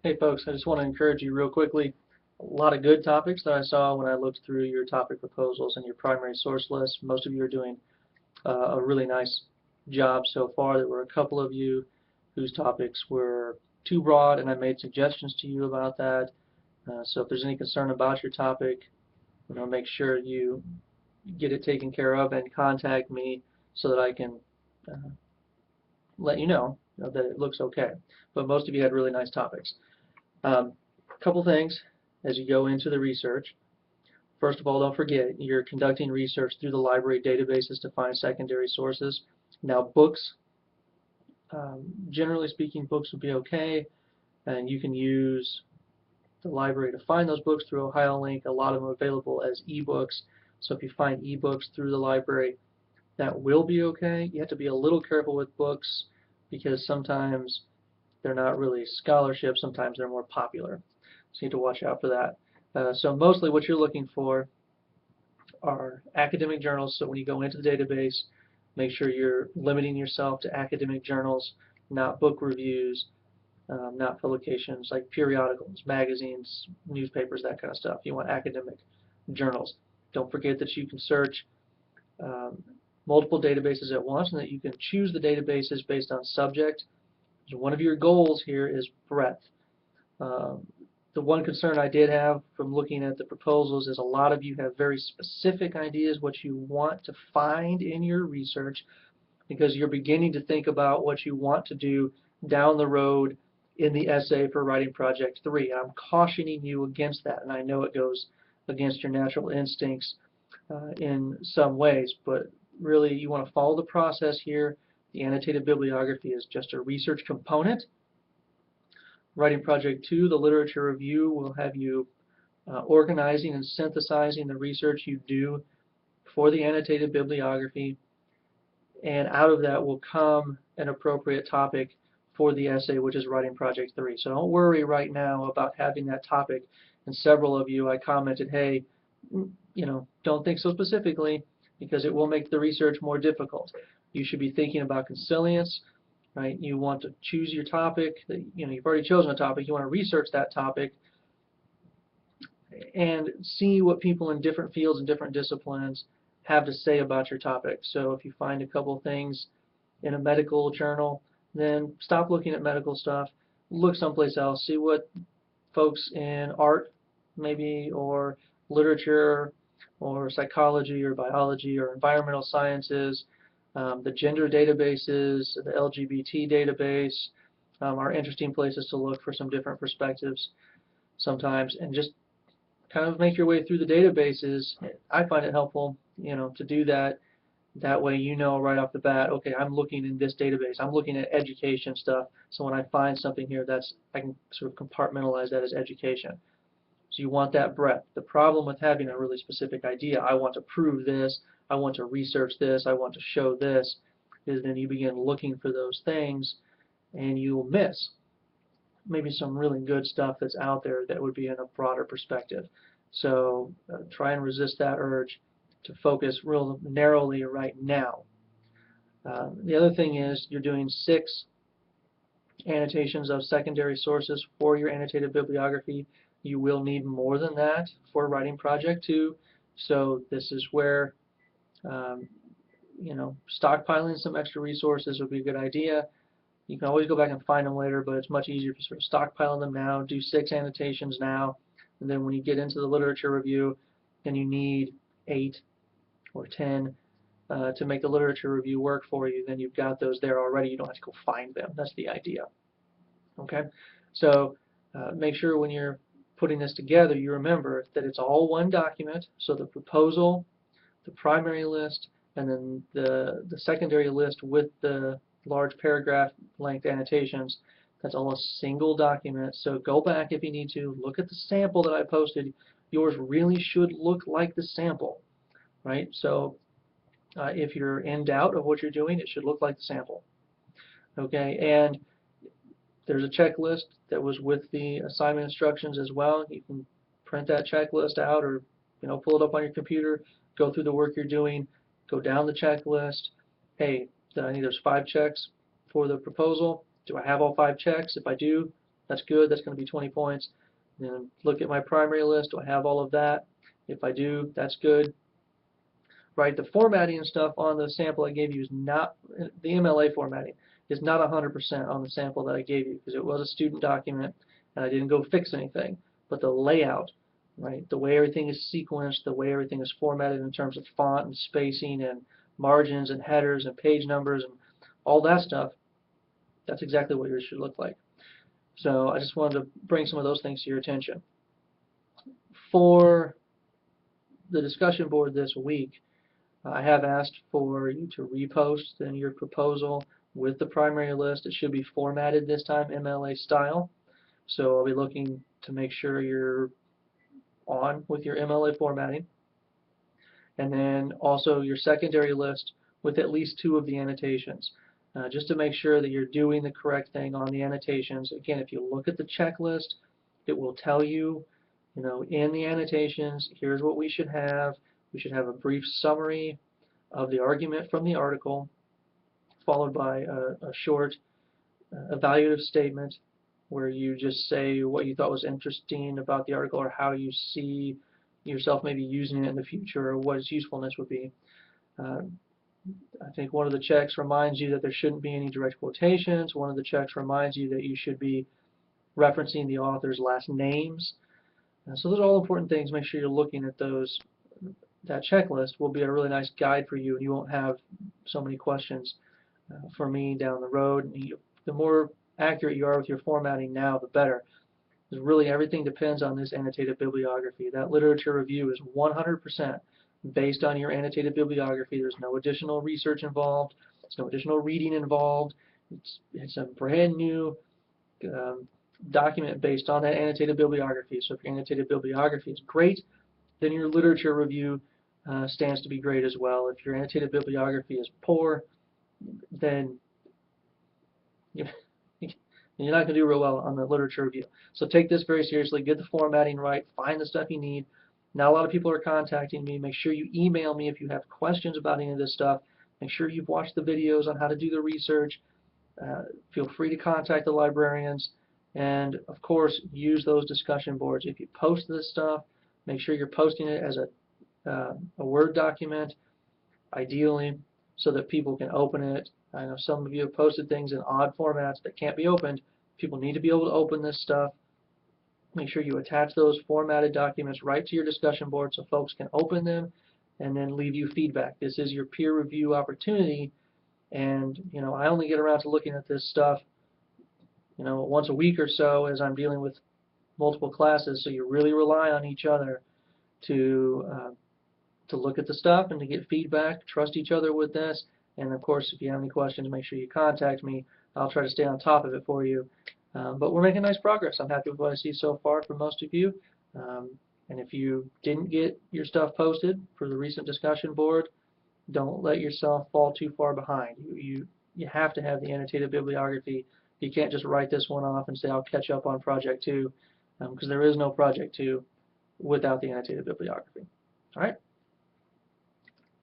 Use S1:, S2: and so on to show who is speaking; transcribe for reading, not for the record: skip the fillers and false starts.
S1: Hey folks, I just want to encourage you real quickly. A lot of good topics that I saw when I looked through your topic proposals and your primary source list. Most of you are doing a really nice job so far. There were a couple of you whose topics were too broad, and I made suggestions to you about that. So if there's any concern about your topic, make sure you get it taken care of and contact me so that I can uh, let you know that it looks okay. But most of you had really nice topics. Couple things as you go into the research. First of all, don't forget you're conducting research through the library databases to find secondary sources. Now, books, generally speaking, books would be okay, and you can use the library to find those books through OhioLink. A lot of them are available as ebooks. So if you find ebooks through the library, that will be okay. You have to be a little careful with books because sometimes they're not really scholarship, sometimes they're more popular. So you have to watch out for that. So mostly what you're looking for are academic journals. So when you go into the database, make sure you're limiting yourself to academic journals, not book reviews, not publications like periodicals, magazines, newspapers, that kind of stuff. You want academic journals. Don't forget that you can search um, multiple databases at once and that you can choose the databases based on subject. So one of your goals here is breadth. Um, the one concern I did have from looking at the proposals is a lot of you have very specific ideas what you want to find in your research because you're beginning to think about what you want to do down the road in the essay for writing project 3. And I'm cautioning you against that, and I know it goes against your natural instincts in some ways, but really you want to follow the process here. The annotated bibliography is just a research component. Writing project 2, the literature review, will have you organizing and synthesizing the research you do for the annotated bibliography, and out of that will come an appropriate topic for the essay, which is writing project 3. So don't worry right now about having that topic. And several of you, I commented, hey, don't think so specifically because it will make the research more difficult. You should be thinking about consilience, right? You want to choose your topic. You've already chosen a topic. You want to research that topic and see what people in different fields and different disciplines have to say about your topic. So if you find a couple things in a medical journal, then stop looking at medical stuff, look someplace else, see what folks in art maybe, or literature, or psychology, or biology, or environmental sciences, the gender databases, the LGBT database are interesting places to look for some different perspectives sometimes, and just kind of make your way through the databases. I find it helpful, to do that. That way you know right off the bat, okay, I'm looking in this database. I'm looking at education stuff. So when I find something here, I can sort of compartmentalize that as education. So you want that breadth. The problem with having a really specific idea, I want to prove this, I want to research this, I want to show this, is then you begin looking for those things and you'll miss maybe some really good stuff that's out there that would be in a broader perspective. So try and resist that urge to focus real narrowly right now. The other thing is you're doing 6 annotations of secondary sources for your annotated bibliography. You will need more than that for writing project 2. So this is where um, stockpiling some extra resources would be a good idea. You can always go back and find them later, but it's much easier if you sort of stockpile them now, do 6 annotations now, and then when you get into the literature review and you need 8 or 10 to make the literature review work for you, then you've got those there already. You don't have to go find them. That's the idea. Okay? So make sure when you're putting this together, you remember that it's all one document. So the proposal, the primary list, and then the secondary list with the large paragraph length annotations, that's all a single document. So go back if you need to, look at the sample that I posted. Yours really should look like the sample, right? So if you're in doubt of what you're doing, it should look like the sample. Okay, and there's a checklist that was with the assignment instructions as well. You can print that checklist out or pull it up on your computer, go through the work you're doing, go down the checklist. Hey, I need there's 5 checks for the proposal. Do I have all 5 checks? If I do, That's good. That's going to be 20 points. Then look at my primary list. Do I have all of that? If I do, that's good. Right, the formatting and stuff on the sample I gave you is not, the MLA formatting is not 100% on the sample that I gave you because it was a student document and I didn't go fix anything. But the layout, right, the way everything is sequenced, the way everything is formatted in terms of font and spacing and margins and headers and page numbers and all that stuff, that's exactly what yours should look like. So I just wanted to bring some of those things to your attention. For the discussion board this week, I have asked for you to repost then your proposal with the primary list. It should be formatted this time MLA style. So I'll be looking to make sure you're on with your MLA formatting. And then also your secondary list with at least 2 of the annotations. Just to make sure that you're doing the correct thing on the annotations. Again, if you look at the checklist, it will tell you, in the annotations, here's what we should have. We should have a brief summary of the argument from the article, followed by a short evaluative statement where you just say what you thought was interesting about the article or how you see yourself maybe using it in the future or what its usefulness would be. I think one of the checks reminds you that there shouldn't be any direct quotations. One of the checks reminds you that you should be referencing the author's last names. So those are all important things. Make sure you're looking at those. That checklist will be a really nice guide for you, and you won't have so many questions for me down the road. The more accurate you are with your formatting now, the better. Because really everything depends on this annotated bibliography. That literature review is 100% based on your annotated bibliography. There's no additional research involved. There's no additional reading involved. It's a brand new document based on that annotated bibliography. So if your annotated bibliography is great, then your literature review stands to be great as well. If your annotated bibliography is poor, then you're not going to do real well on the literature review. So take this very seriously. Get the formatting right. Find the stuff you need. Now a lot of people are contacting me. Make sure you email me if you have questions about any of this stuff. Make sure you've watched the videos on how to do the research. Feel free to contact the librarians. And of course, use those discussion boards. If you post this stuff, make sure you're posting it as a Word document, ideally, so that people can open it. I know some of you have posted things in odd formats that can't be opened. People need to be able to open this stuff. Make sure you attach those formatted documents right to your discussion board so folks can open them and then leave you feedback. This is your peer review opportunity, and I only get around to looking at this stuff once a week or so as I'm dealing with multiple classes, so you really rely on each other to look at the stuff and to get feedback. Trust each other with this, and of course if you have any questions, make sure you contact me. I'll try to stay on top of it for you. But we're making nice progress. I'm happy with what I see so far from most of you. And if you didn't get your stuff posted for the recent discussion board, don't let yourself fall too far behind. You have to have the annotated bibliography. You can't just write this one off and say I'll catch up on project 2, because there is no project 2 without the annotated bibliography. All right.